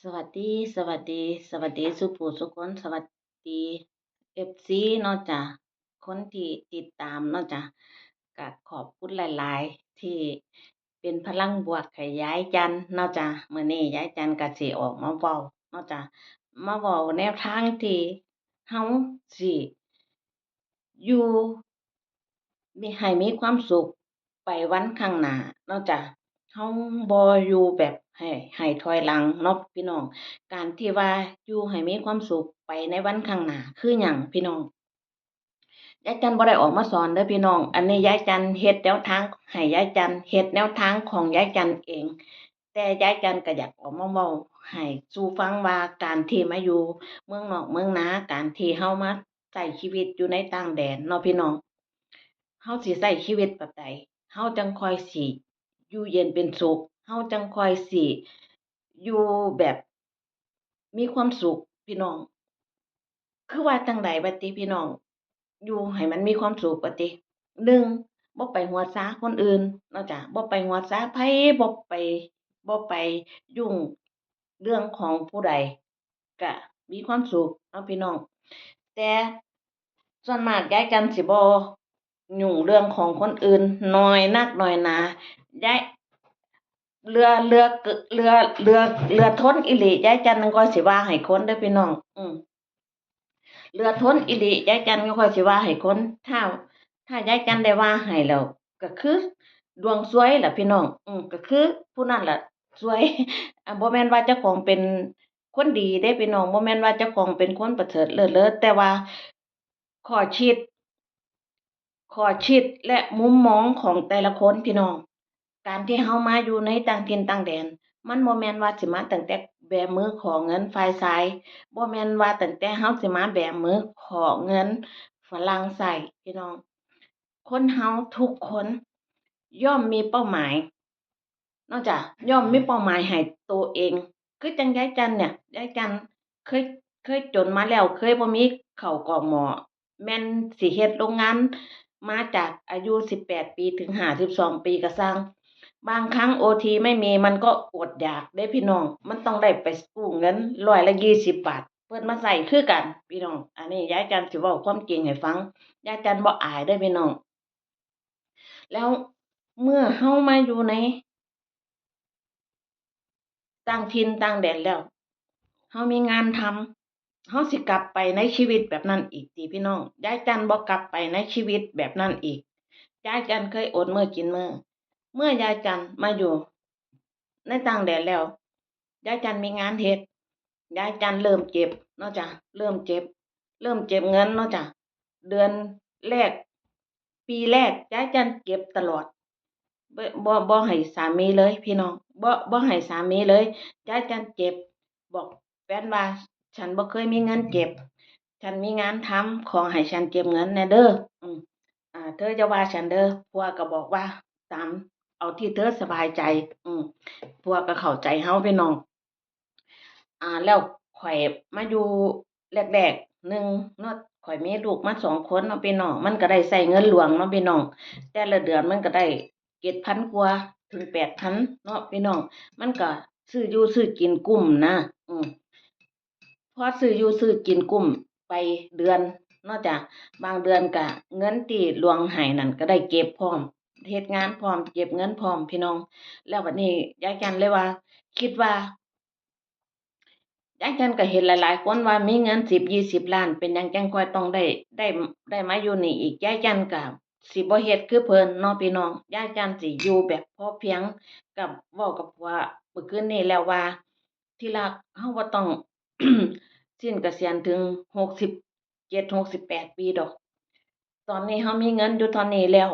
สวัสดีสวัสดีสวัสดีสุผู้สุคนสวัสดีFC เนาะจ้ะคนที่ติดตามเนาะจ้ะก็ขอบคุณหลายๆที่เป็นพลังบวกให้ยายจันเนาะจ้ะมื้อนี้ยายจันก็สิออกมาเว้าเนาะจ้ะมาเว้าแนวทางที่เฮาสิอยู่ให้มีความสุขไปวันข้างหน้าเนาะจ้ะเฮาบ่อยู่แบบให้ถอยหลังเนาะพี่น้อง การที่ว่าอยู่ให้มีความสุขไปในวันข้างหน้าคือหยังพี่น้องยายจันบ่ได้ออกมาสอนเด้อพี่น้องอันนี้ยายจันเฮ็ดแนวทางให้ยายจันเฮ็ดแนวทางของยายจันเองแต่ยายจันก็อยากออกมาเว้าให้สู่ฟังว่าการที่มาอยู่เมืองนอกเมืองนาการที่เฮามาใช้ชีวิตอยู่ในต่างแดนเนาะพี่น้องเฮาสิใช้ชีวิตแบบใดเฮาจั่งค่อยสิอยู่เย็นเป็นสุขเฮาจั่งค่อยสิอยู่แบบมีความสุขพี่น้อง คือว่าจั่งใดบัดติพี่น้องอยู่ให้มันมีความสุขบัดติ1บ่ไปหัวซาคนอื่นเนาะจ้ะบ่ไปหัวซาไผบ่ไปยุ่งเรื่องของผู้ใดก็มีความสุขเนาะพี่น้องแต่ส่วนมากยายจันสิบ่ยุ่งเรื่องของคนอื่นน้อยนักน้อยหนายายเรือเรือเกอะเรือเรือเรือทนอีหลียายจันก็สิว่าให้คนเด้อพี่น้องเรือทนอีหลียายจันก็ค่อยสิว่าให้คนถ้ายายจันได้ว่าให้แล้วก็คือดวงซวยล่ะพี่น้องก็คือผู้นั้นล่ะซวยบ่แม่นว่าเจ้าของเป็นคนดีเด้พี่น้องบ่แม่นว่าเจ้าของเป็นคนประเสริฐเลิศเลอแต่ว่าข้อคิดและมุมมองของแต่ละคนพี่น้องการที่เฮามาอยู่ในต่างถิ่นต่างแดนมันบ่แม่นว่าสิมาตั้งแต่แบมือขอเงินฝ่ายชายบ่แม่นว่าตั้งแต่เฮาสิมาแบมือขอเงินฝรั่งใช้พี่น้องคนเฮาทุกคนย่อมมีเป้าหมายเนาะจ้ะย่อมมีเป้าหมายให้ตัวเองคือจั่งยายจันเนี่ยยายจันเคยจนมาแล้วเคยบ่มีข้าวกล่องหม้อแม่นสิเฮ็ดโรงงานมาจากอายุ18ปีถึง52ปีก็ซัง บางครั้งโอทีไม่มีมันก็อดอยากเด้พี่น้องมันต้องได้ไปกู้เงิน120 บาทเพิ่นมาใช้คือกันพี่น้องอันนี้ยายจันสิเว้าความจริงให้ฟังยายจันบ่อายเด้อพี่น้องแล้วเมื่อเฮามาอยู่ในต่างถิ่นต่างแดนแล้วเฮามีงานทำเฮาสิกลับไปในชีวิตแบบนั้นอีกติพี่น้องยายจันบ่กลับไปในชีวิตแบบนั้นอีกยายจันเคยอดมื้อกินมื้อเมื่อยายจันมาอยู่ในต่างแดนแล้วยายจันมีงานเฮ็ด ยายจันเริ่มเจ็บเนาะจ้ะเริ่มเจ็บเงินเนาะจ้ะเดือนแรกปีแรกยายจันเก็บตลอดบ่ให้สามีเลยพี่น้องบ่ให้สามีเลยยายจันเจ็บบอกแฟนว่าฉันบ่เคยมีเงินเก็บฉันมีงานทำขอให้ฉันเก็บเงินแหน่เด้ออืมเธออย่าว่าฉันเด้อผัวก็บอกว่าตามเอาที่เธอสบายใจผัวก็เข้าใจเฮาพี่น้อง แล้วข้อยมาอยู่แรกๆ1เนาะข้อยมีลูกมา2 คนเนาะพี่น้องมันก็ได้ใช้เงินหลวงเนาะพี่น้องแต่ละเดือนมันก็ได้7,000กว่าถึง8,000เนาะพี่น้องมันก็ซื้ออยู่ซื้อกินกุมนะอืมพอซื้ออยู่ซื้อกินกุมไปเดือนเนาะจ้ะบางเดือนก็เงินที่หลวงให้นั่นก็ได้เก็บพร้อมเฮ็ดงานพร้อมเก็บเงินพร้อมพี่น้องแล้วบัดนี้ยายจันเลยว่าคิดว่า ยายจันก็เห็นหลายๆคนว่ามีเงิน10-20 ล้านเป็นหยังจั่งค่อยต้องได้ได้มาอยู่นี่อีกยายจันก็สิบ่เฮ็ดคือเพิ่นเนาะพี่น้องยายจันสิอยู่แบบพอเพียงกับเว้ากับผัวเมื่อคืนนี้แล้วว่าที่รักเฮาบ่ต้องสิ้นเกษียณถึง67-68 ปีดอกตอนนี้เฮามีเงินอยู่เท่านี้แล้ว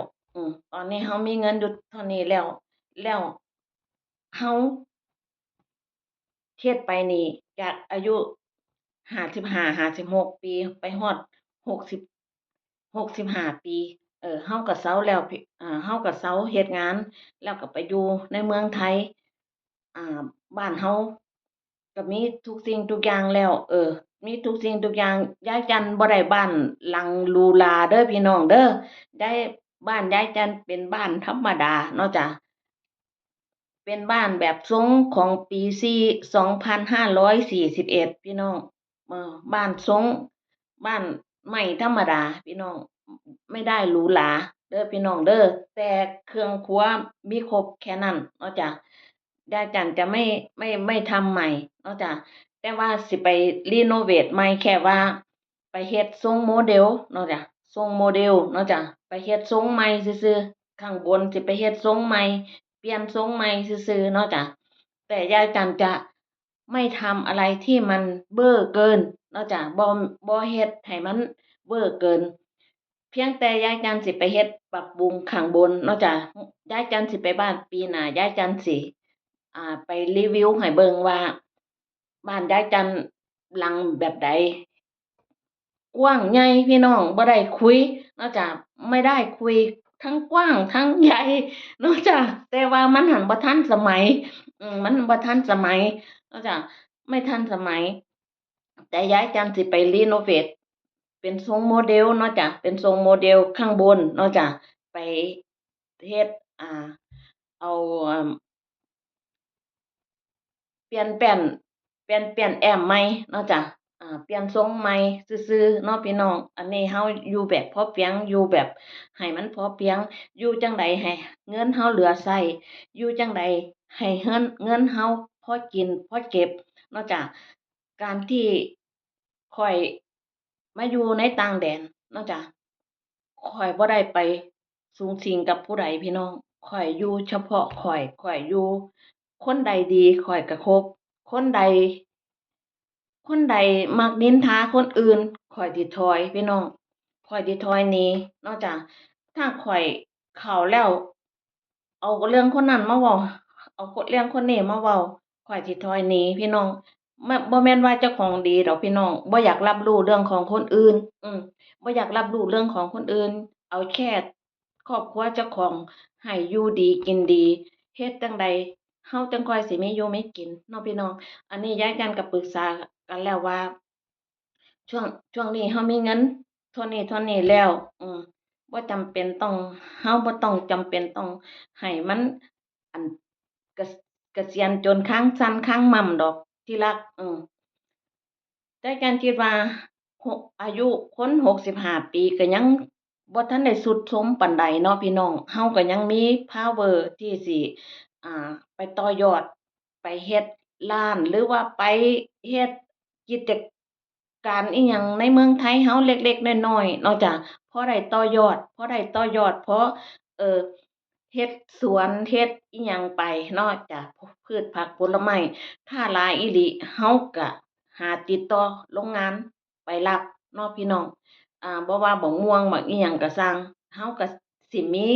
ตอนนี้เฮามีเงินอยู่เท่านี้แล้วเฮา เฮ็ดไปนี่จากอายุ55-56 ปีไปฮอด60 65 ปีเฮาก็เซาแล้วเฮาก็เซาเฮ็ดงานแล้วก็ไปอยู่ในเมืองไทยบ้านเฮาก็มีทุกสิ่งทุกอย่างแล้วมีทุกสิ่งทุกอย่างยายจันทร์บ่ได้บ้านหลังหรูหราเด้อพี่น้องเด้อได้บ้านยายจันทร์เป็นบ้านธรรมดาเนาะจ้ะ เป็นบ้านแบบทรงของปี2541พี่น้องบ้านทรงบ้านไม้ธรรมดาพี่น้องไม่ได้หรูหราเด้อพี่น้องเด้อแต่เครื่องครัวมีครบแค่นั้นเนาะจ้ะยายจันจะไม่ทำใหม่เนาะจ้ะแต่ว่าสิไปรีโนเวทใหม่แค่ว่าไปเฮ็ดทรงโมเดลเนาะจ้ะทรงโมเดลเนาะจ้ะไปเฮ็ดทรงใหม่ซื่อๆข้างบนสิไปเฮ็ดทรงใหม่เปลี่ยนทรงใหม่ซื่อๆเนาะจ้ะแต่ยายจันจะไม่ทำอะไรที่มันเบ้อเกินเนาะจ้ะบ่เฮ็ดให้มันเวอร์เกินเพียงแต่ยายจันสิไปเฮ็ดปรับปรุงข้างบนเนาะจ้ะยายจันสิไปบ้านปีหน้ายายจันสิไปรีวิวให้เบิ่งว่าบ้านยายจันหลังแบบใด กว้างใหญ่พี่น้องบ่ได้คุยเนาะจ้ะไม่ได้คุยทั้งกว้างทั้งใหญ่เนาะจ้ะแต่ว่ามันหั้นบ่ทันสมัยมันบ่ทันสมัยเนาะจ้ะไม่ทันสมัยแต่ย้ายจันสิไปเรโนเวตเป็นทรงโมเดลเนาะจ้ะเป็นทรงโมเดลข้างบนเนาะจ้ะไปเฮ็ดอ่าเอาอ่า เปลี่ยนแป้นเปลี่ยนแอมป์ใหม่เนาะจ้ะเปลี่ยนทรงใหม่ซื่อๆเนาะพี่น้องอันนี้เฮาอยู่แบบพอเพียงอยู่แบบให้มันพอเพียงอยู่จั่งใดให้เงินเฮาเหลือใช้อยู่จั่งใดให้เงินเฮาพอกินพอเก็บเนาะจ้ะการที่ข้อยมาอยู่ในต่างแดนเนาะจ้ะข้อยบ่ได้ไปสุงสิงกับผู้ใดพี่น้องข้อยอยู่เฉพาะข้อยอยู่คนใดดีข้อยก็คบ คนใดคนใดมักนินทาคนอื่นข้อยสิถอยพี่น้องข้อยสิถอยหนีนอกจากถ้าข้อยเข้าแล้วเอาเรื่องคนนั้นมาเว้าเอาเรื่องคนนี้มาเว้าข้อยสิถอยหนีพี่น้องบ่แม่นว่าเจ้าของดีดอกพี่น้องบ่อยากรับรู้เรื่องของคนอื่นบ่อยากรับรู้เรื่องของคนอื่นเอาแค่ครอบครัวเจ้าของให้อยู่ดีกินดีเฮ็ดจั่งใดเฮาจั่งค่อยสิมีอยู่มีกินเนาะพี่น้อง อันนี้ย้ายกันก็ปรึกษากันแล้วว่าช่วงนี้เฮามีเงินเท่านี้แล้วอืมบ่จำเป็นต้องเฮาบ่ต้องจำเป็นต้องให้มันอันเกษเกษียณจนค้างสั่นค้างม่ำดอกที่รักแต่การคิดว่าอายุคน65ปีก็ยังบ่ทันได้ทรุดโทรมปานใดเนาะพี่น้องเฮาก็ยังมีพาวเวอร์ที่สิไปต่อยอดไปเฮ็ดร้านหรือว่าไปเฮ็ดกิจการอิหยังในเมืองไทยเฮาเล็กๆน้อยๆเนาะจ้ะพอได้ต่อยอดพอเอ่อเฮ็ดสวนเฮ็ดอิหยังไปเนาะจ้ะพืชผักผลไม้ถ้าหลายอีหลีเฮาก็หาติดต่อโรงงานไปรับเนาะพี่น้องบ่ว่าบักม่วงบักอิหยังก็ซังเฮาก็สิมี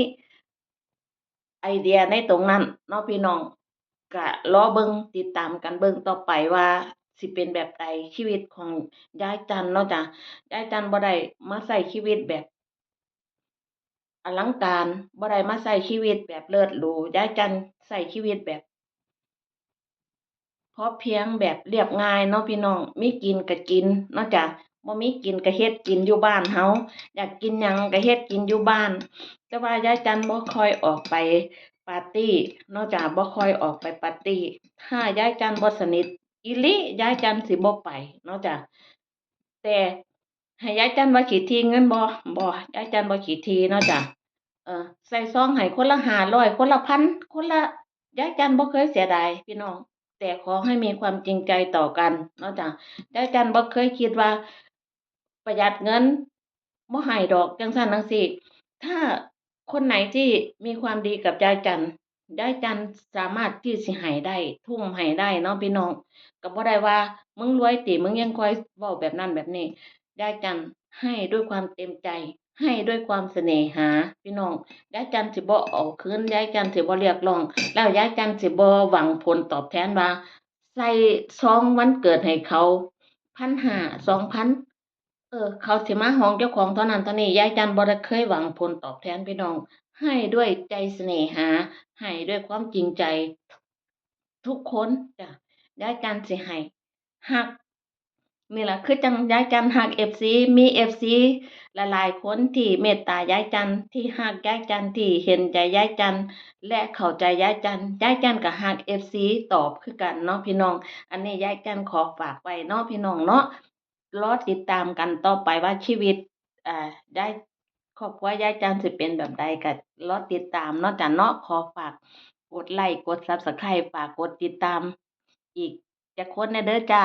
ไอเดียในตรงนั้นเนาะพี่น้องก็รอเบิ่งติดตามกันเบิ่งต่อไปว่าสิเป็นแบบใดชีวิตของยายจันเนาะจ้ะยายจันบ่ได้มาใช้ชีวิตแบบอลังการบ่ได้มาใช้ชีวิตแบบเลิศหรูยายจันใช้ชีวิตแบบพอเพียงแบบเรียบง่ายเนาะพี่น้องมีกินก็กินเนาะจ้ะบ่มีกินก็เฮ็ดกินอยู่บ้านเฮาอยากกินหยังก็เฮ็ดกินอยู่บ้านแต่ว่ายายจันบ่ค่อยออกไปปาร์ตีเนาะจ้ะบ่ค่อยออกไปปาร์ตีถ้ายายจันบ่สนิทอีหลียายจันสิบ่ไปเนาะจ้ะแต่ให้ยายจันว่าขี้ถี่เงินบ่ยายจันบ่ขี้ถี่เนาะจ้ะใส่ซองให้คนละ500คนละ1,000คนละยายจันบ่เคยเสียดายพี่น้อง แต่ขอให้มีความจริงใจต่อกันเนาะจ้ะยายจันบ่เคยคิดว่าประหยัดเงินบ่ให้ดอกจั่งซั้นจั่งซี้ถ้าคนไหนที่มีความดีกับยายจันสามารถที่สิให้ได้ทุ่มให้ได้เนาะพี่น้องก็บ่ได้ว่ามึงรวยติมึงยังคอยเว้าแบบนั้นแบบนี้ยายจันให้ด้วยความเต็มใจให้ด้วยความเสน่หาพี่น้องยายจันสิบ่เอาคืนยายจันสิบ่เรียกร้องแล้วยายจันสิบ่หวังผลตอบแทนว่าใส่ซองวันเกิดให้เขา1,500 2,000เขาสิมาฮ้องเจ้าของเท่านั้นเท่านี้ยายจันทร์บ่ได้เคยหวังผลตอบแทนพี่น้องให้ด้วยใจเสน่หาให้ด้วยความจริงใจทุกคนจ้ะยายจันทร์สิให้ฮัก นี่ล่ะคือจั่งยายจันทร์ฮัก FC มี FC หลายๆคนที่เมตตายายจันทร์ที่ฮักยายจันทร์ที่เห็นใจยายจันทร์และเข้าใจยายจันทร์ยายจันทร์ก็ฮัก FC ตอบคือกันเนาะพี่น้องอันนี้ยายจันทร์ขอฝากไว้เนาะพี่น้องเนาะรอติดตามกันต่อไปว่าชีวิตยายครอบครัวยายจันทร์สิเป็นแบบใดก็รอติดตามเนาะจ้ะเนาะขอฝากกดไลก์กด Subscribe ฝากกดติดตามอีกจักคนแหน่เด้อจ้า